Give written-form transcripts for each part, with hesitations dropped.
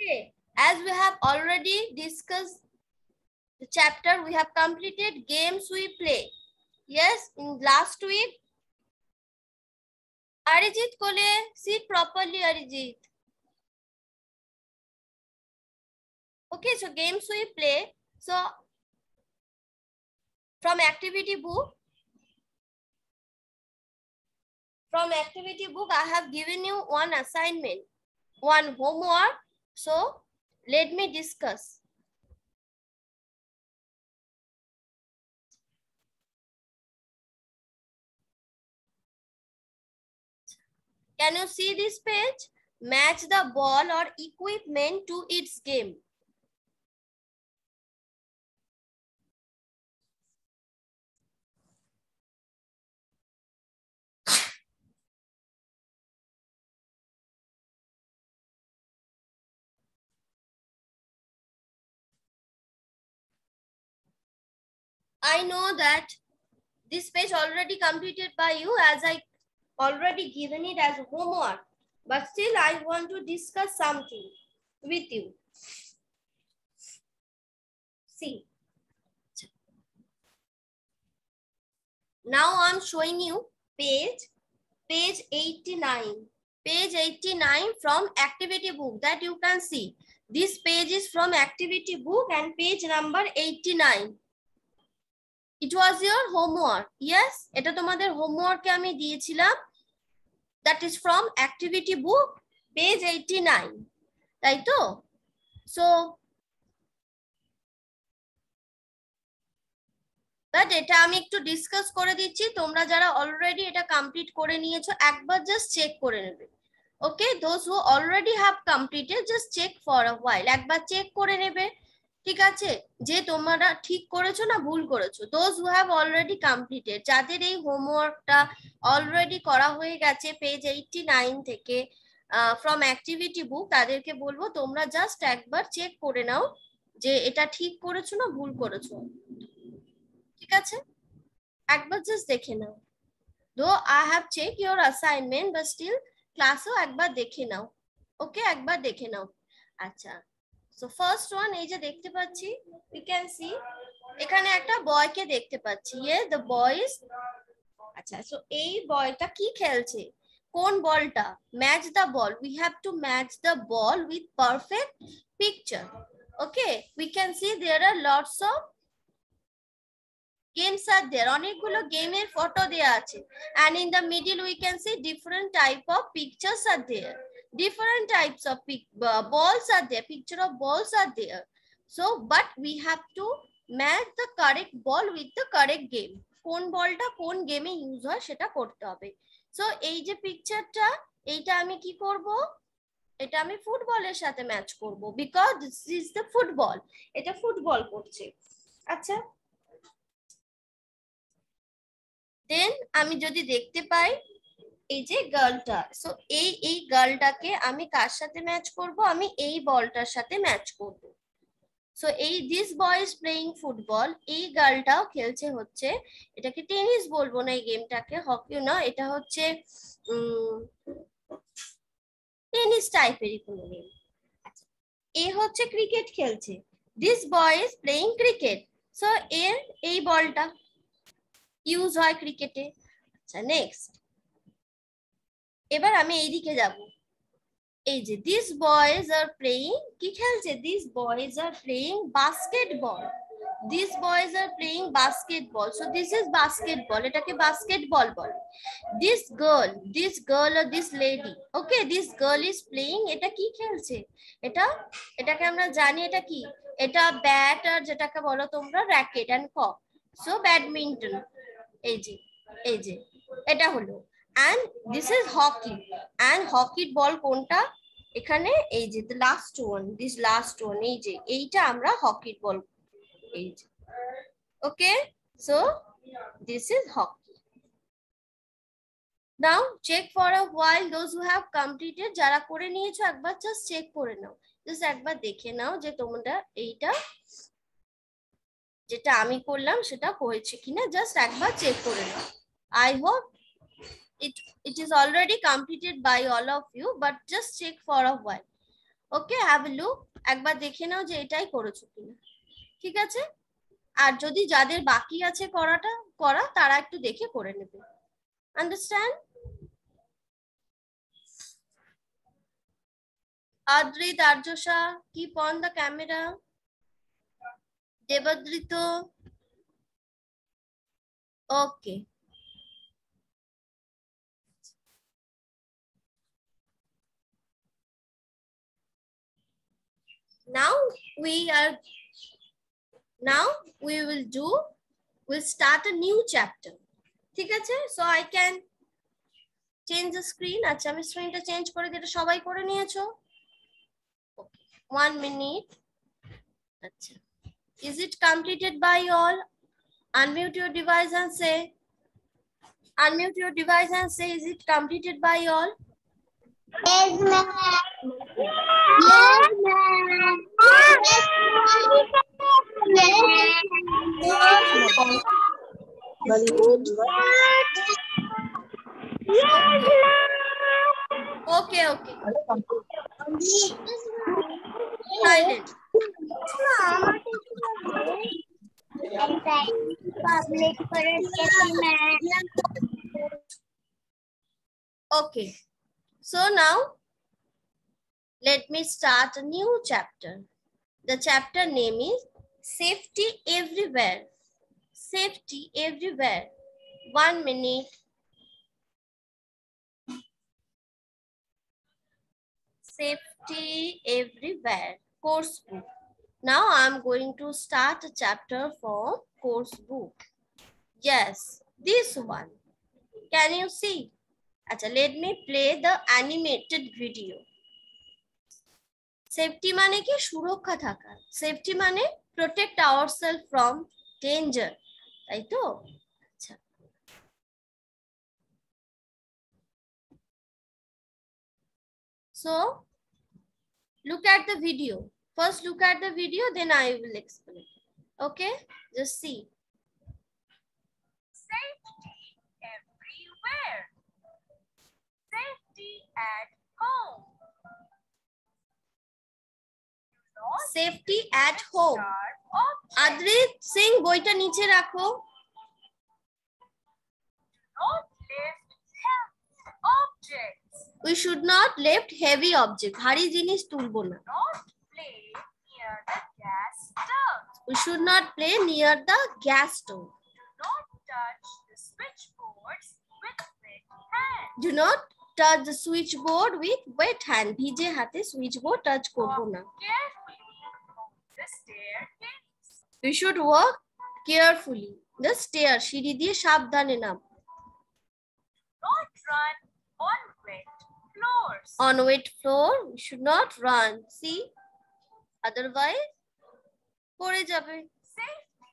Okay, as we have already discussed the chapter, we have completed games we play. Yes, in last week. Arijit Kole, sit properly, Arijit. Okay, so games we play. So from activity book, I have given you one assignment, one homework. So let me discuss. Can you see this page? Match the ball or equipment to its game. I know that this page already completed by you, as I already given it as homework, but still I want to discuss something with you. See, now I'm showing you page 89. Page 89 from activity book, that you can see. This page is from activity book and page number 89. It was your homework. Yes, এটা তোমাদের homework এ আমি দিয়েছিলাম. That is from activity book, page 89. তাই তো? So but এটা আমি একটু discuss করে দিচ্ছি, তোমরা যারা অলরেডি এটা কমপ্লিট করে নিয়েছো একবার জাস্ট চেক করে নেবে। Okay, those who already have completed just check for a while, একবার চেক করে নেবে, ঠিক আছে, যে তোমরা ঠিক করেছো না ভুল করেছো। Those who have already completed, যাদের এই হোমওয়ার্কটা অলরেডি করা হয়ে গেছে পেজ 89 থেকে ফ্রম অ্যাক্টিভিটি বুক, তাদেরকে বলবো তোমরা জাস্ট একবার চেক করে নাও যে এটা ঠিক করেছো না ভুল করেছো, ঠিক আছে, একবার জাস্ট দেখে নাও। Though I have check your assignment, but still ক্লাসও একবার দেখে নাও। ওকে, একবার দেখে নাও। আচ্ছা, সো ফার্স্ট ওয়ান, এই যে দেখতে পাচ্ছি, উই ক্যান সি এখানে একটা বয়কে দেখতে পাচ্ছি। ইয়ে দ্য বয়েজ। আচ্ছা, সো এই বয়টা কি খেলছে, কোন বলটা? Match the ball, we have to match the ball with perfect picture. Okay, we can see there are lots of games are there, অনেকগুলো গেমের ফটো দেয়া আছে, and in the middle we can see different type of pictures are there, different types of balls are there, picture of balls are there. So but we have to match the correct ball with the correct game, কোন বলটা কোন গেমে use হয় সেটা করতে হবে। So এই যে পিকচারটা, এইটা আমি কি করব, এটা আমি ফুটবলের সাথে ম্যাচ করব, because this is the football, এটা ফুটবল করছে। আচ্ছা, দেন আমি যদি দেখতে পাই এই যে গার্লটা, সো এই গার্লটাকে আমি কার সাথে ম্যাচ করব, আমি এই বলটার সাথে ম্যাচ করব। সো এই this boy is playing football, এই গার্লটাও খেলছে হচ্ছে, এটাকে টেনিস বলবো না, এই গেমটাকে হকিও না, এটা হচ্ছে টেনিস টাইপেরই কোনো গেম। এ হচ্ছে ক্রিকেট খেলছে, this boy is playing cricket, so এর এই বলটা ইউজ হয় ক্রিকেটে। আচ্ছা, নেক্সট, এবার আমি এইদিকে যাব, এই যে দিস বয়েজ আর প্লেইং, কি খেলছে, this boys are playing basketball, this boys are playing basketball, so this is basketball, এটাকে বাস্কেটবল বলে। দিস গার্ল আর this lady, okay, this girl is playing, এটা কি খেলছে, এটাকে আমরা জানি এটা কি, এটা ব্যাট আর যেটাকে বলো তোমরা racket and cock, so badminton, এই যে এটা হলো। and this is hockey, and hockey ball কোনটা, এখানে এই যে the last one, this last one, এই যে এইটা আমরা hockey ball, এই যে, ওকে, so this is hockey. now check for a while those who have completed, যারা করে নিয়েছো একবার জাস্ট চেক করে নাও, জাস্ট একবার দেখে নাও যে তোমরা এইটা যেটা আমি করলাম সেটা হয়েছে কিনা, জাস্ট একবার চেক করে নাও। I hope it is already completed by all of you, but just check for a while. Okay, have a look, একবার দেখে নাও যে এটাই করেছো কিনা, ঠিক আছে? আর যদি যাদের বাকি আছে করা তারা একটু দেখে করে নেবে। Understand? Adrit, Arjosha, keep on the camera. Devadrito. Okay. Now we'll start a new chapter. ঠিক আছে? So I can change the screen. আচ্ছা, আমি স্ক্রিনটা চেঞ্জ করে দিই, এটা সবাই করে নিয়েছো? Okay. 1 minute. আচ্ছা. Is it completed by all? Unmute your device and say. Unmute your device and say, is it completed by all? Yes, ma'am. Yes, ma'am. Very good. Okay. Silent. Okay. So now let me start a new chapter. The chapter name is Safety Everywhere. Safety Everywhere. 1 minute. Safety Everywhere. Course book. Now I'm going to start a chapter from course book. Yes, this one. Can you see? Acha, let me play the animated video. Safety মানে কি? সুরক্ষা থাকা। Safety মানে protect ourselves from danger. তাই তো? আচ্ছা। So, look at the video. First look at the video, then I will explain. Okay? Just see. Safety everywhere. Safety at home. Safety at home. Adrit Singh, বইটা নিচে রাখো। Not lift heavy objects. We should not lift heavy objects. ভারী জিনিস তুলবো না। Not play near the gas stove. We should not play near the gas stove. Do not touch the switchboards with wet hands. Do not touch the switchboard with wet hand. ভিজে হাতে switchboard touch করবো না। Carefully on the staircase. We should walk carefully. The stair, সিঁড়ি দিয়ে সাবধানে নাম। Not run on wet floors. On wet floor, we should not run. See? Otherwise, পড়ে যাবে। Safety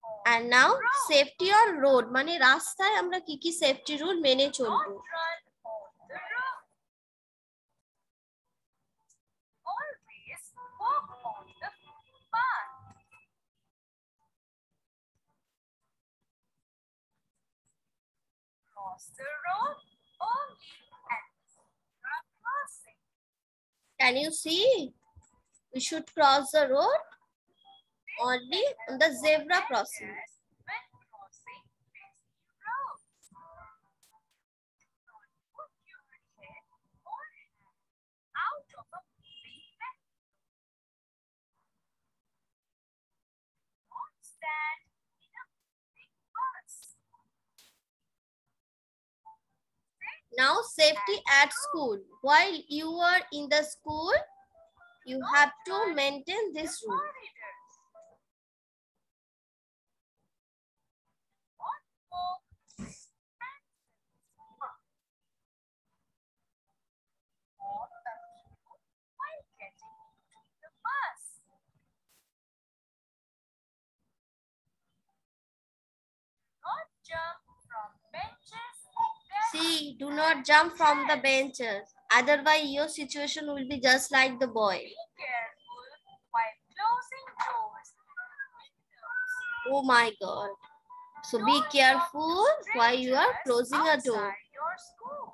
on And now, road. safety on road. মানে রাস্তায় আমরা কি কি safety rule মেনে চলবো। Not run on the road. Always walk on the path. Cross the road only at zebra crossing. Can you see? We should cross the road only on the zebra crossing. Yes, when crossing busy roads. Don't put your head or hand out of a moving vehicle. Don't stand in a moving bus. Now, safety at school. While you are in the school, you have to maintain this rule. Corridors. Don't walk or a queue while getting into the bus. Not jump from benches. See, do not jump from the benches. Otherwise, your situation will be just like the boy. Be careful while closing doors and windows. Oh my God. So be Don't careful talk to while you are strangers closing a door. outside your school.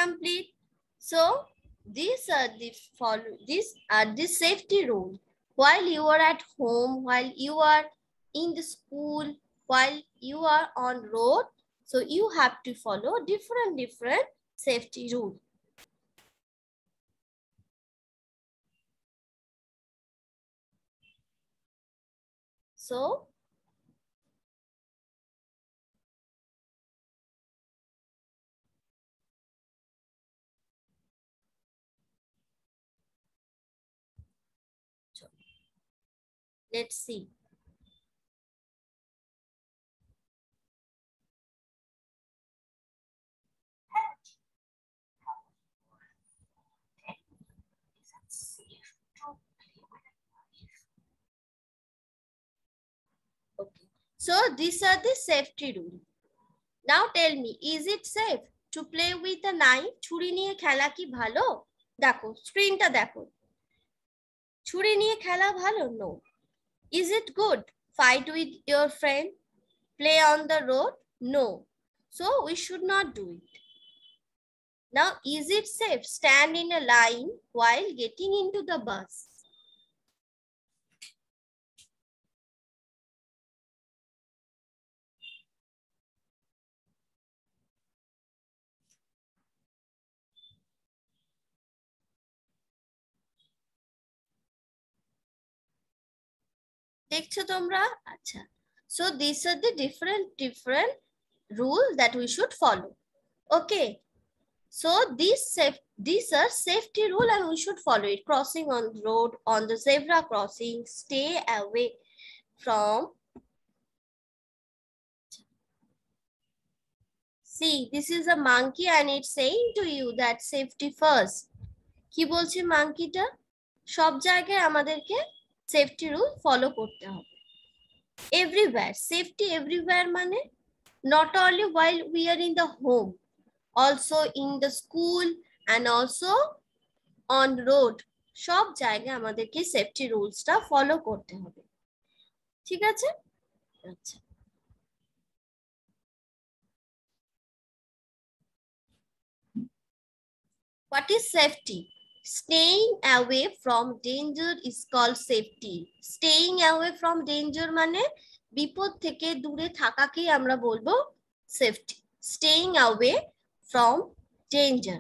Complete. So these are the safety rules. While you are at home, while you are in the school, while you are on road, so you have to follow different safety rules. So let's see. Okay. So these are the safety rules. Now tell me, is it safe to play with a knife? ছুরি নিয়ে খেলা কি ভালো? দেখো স্ক্রিনটা দেখো। ছুরি নিয়ে খেলা ভালো? No. Is it good? Fight with your friend? Play on the road? No. So we should not do it. Now, is it safe? Stand in a line while getting into the bus? দেখছো তোমরা? আচ্ছা। So these are the different rules that we should follow. Okay. So these are safety rule and we should follow it. Crossing on the road, on the zebra crossing, stay away from. See, this is a monkey and it's saying to you that safety first. কি বলছে মাঙ্কিটা? সব জায়গায় আমাদেরকে safety rule follow করতে হবে। Everywhere, safety everywhere মানে not only while we are in the home, also in the school and also on road. সব জায়গায় আমাদেরকে সেফটি রুলসটা ফলো করতে হবে। ঠিক আছে? আচ্ছা। What is safety? Staying away from danger is called safety. Staying away from danger মানে বিপদ থেকে দূরে থাকাকেই আমরা বলবো safety. Staying away from danger.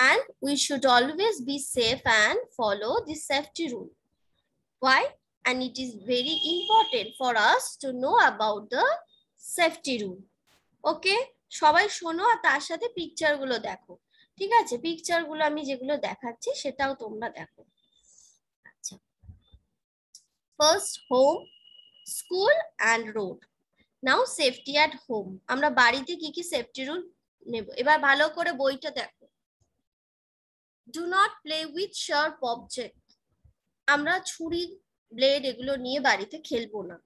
And we should always be safe and follow the safety rule. Why? And it is very important for us to know about the safety rule. Okay? সবাই শোনো আর তার সাথে picture গুলো দেখো। ঠিক আছে? Picture গুলো আমি যেগুলো দেখাচ্ছি সেটাও তোমরা দেখো। আচ্ছা। First, home, school and road. Now safety at home. আমরা বাড়িতে কি কি সেফটি রুল নেব? এবার ভালো করে বইটা দেখো। Do not play with sharp object. আমরা ছুরি, ব্লেড এগুলো নিয়ে বাড়িতে খেলবো না।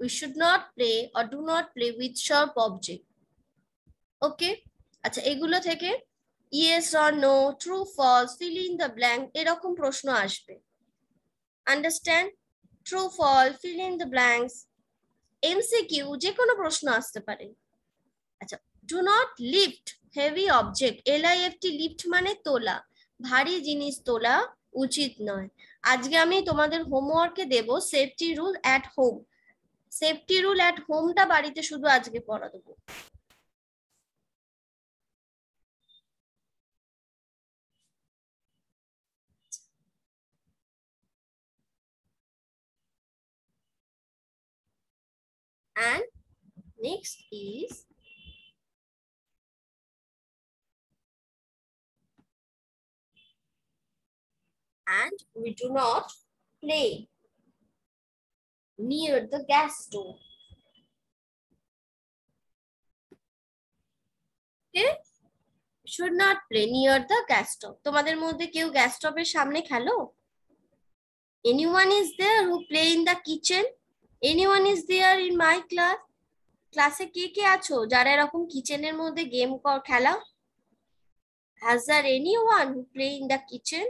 We should not play or do not play with sharp object. Okay? আচ্ছা, এগুলো থেকে yes or no, true, false, fill in the blank এরকম প্রশ্ন আসবে। Understand? True, false, fill in the blanks. MCQ যে কোনো প্রশ্ন আসতে পারে। আচ্ছা, do not lift heavy object. LIFT lift মানে তোলা, ভারী জিনিস তোলা উচিত নয়। আজকে আমি তোমাদের হোমওয়ার্কে দেব safety rule at home. Safety rule at হোমটা বাড়িতে শুধু আজকে পড়া দেবো। And next is and we do not play near the gas stove. Okay? Should not play near the gas stove. তোমাদের মধ্যে কেউ গ্যাস স্টোভের সামনে খেলো? Anyone is there who play in the kitchen? Anyone is there in my class? ক্লাসে কে কে আছো যারা এরকম কিচেনের মধ্যে গেম খেলা? Has there anyone who play in the kitchen?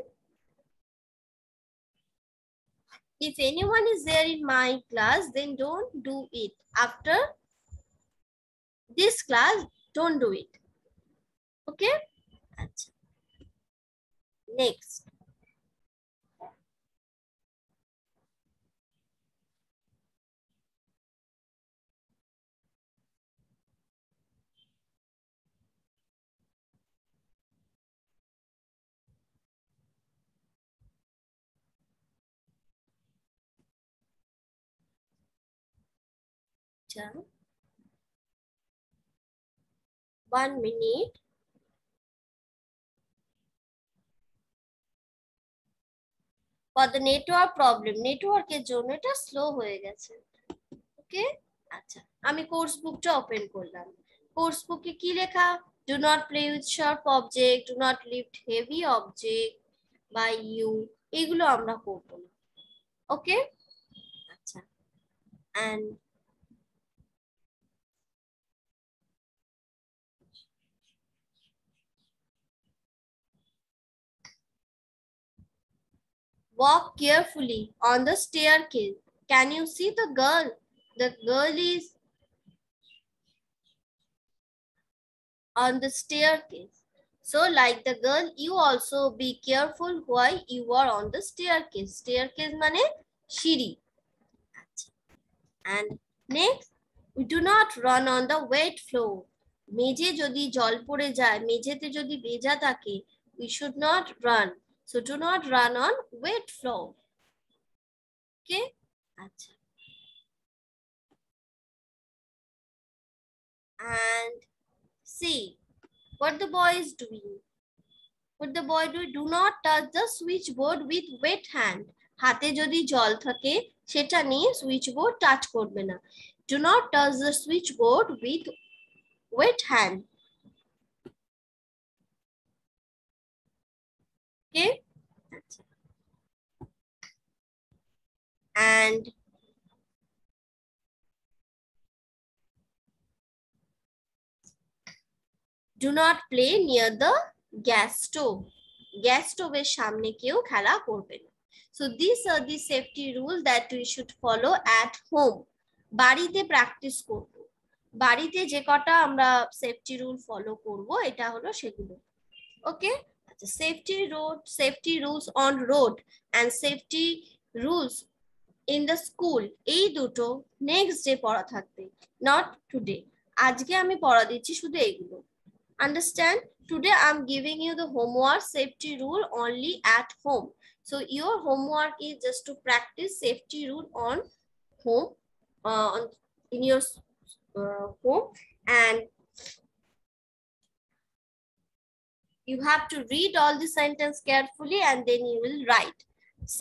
If anyone is there in my class, then don't do it. After this class, don't do it. Okay? Next. Chalo. 1 minute. For the network problem, network এর জন্য এটা slow হয়ে গেছে। ওকে, আচ্ছা আমি course বুকটা open করলাম। Course বুকে কি লেখা? Do not play with sharp object, do not lift heavy object by you, এগুলো আমরা করব না। ওকে, আচ্ছা, and walk carefully on the staircase. Can you see the girl? The girl is on the staircase. So like the girl, you also be careful while you are on the staircase. Staircase মানে সিঁড়ি। And next, we do not run on the wet floor. মেঝে যদি জল পড়ে যায়, মেঝেতে যদি ভেজা থাকে, we should not run. So do not run on wet floor. Okay? আচ্ছা। And see what the boy is doing. What the boy do? Do not touch the switchboard with wet hand. হাতে যদি জল থাকে সেটা নিয়ে switchboard touch করবে না। Do not touch the switchboard with wet hand. Okay? And do not play near the gas stove. Gas stove এর সামনে কেউ খেলা করবে না। So these are the safety rules that we should follow at home. বাড়িতে practice করব। বাড়িতে যে কটা আমরা সেফটি রুল ফলো করব এটা হলো সেগুলো। ওকে, আচ্ছা, safety rules on road and safety rules in the school, এই দুটো নেক্সট ডে পড়া থাকবে, নট টুডে। আজকে আমি পড়া দিচ্ছি শুধু এইগুলো। Understand? Today I'm giving you the homework safety rule only at home. So your homework is just to practice safety rule on home, in your home, and you have to read all the sentence carefully and then you will write.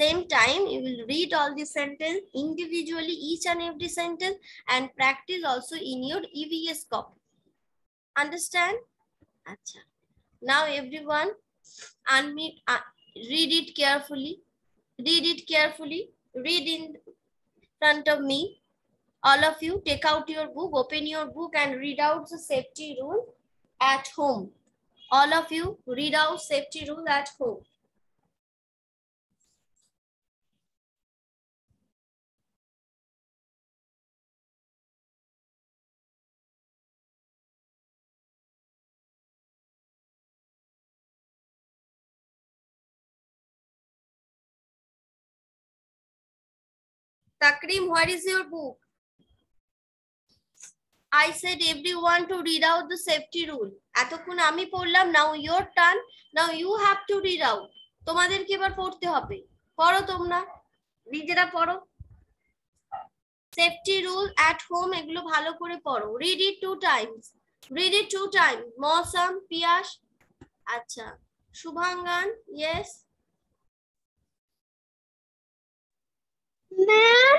Same time you will read all the sentence individually, each and every sentence, and practice also in your EVS copy. Understand? Achha. Now everyone unmute, read it carefully. Read it carefully. Read in front of me. All of you take out your book, open your book and read out the safety rule at home. All of you read out safety rule at home. Takrim, where is your book? I said everyone to read out the safety rule. এতক্ষণ আমি পড়লাম, now your turn. Now you have to read out. তোমাদেরকে এবার পড়তে হবে। পড়ো তোমরা, নিজেরা পড়ো। সেফটি রুল at home এগুলো ভালো করে পড়ো। Read it 2 times. Read it 2 times. Mosam, Piyash. আচ্ছা, Shubhangan, yes. Ma'am.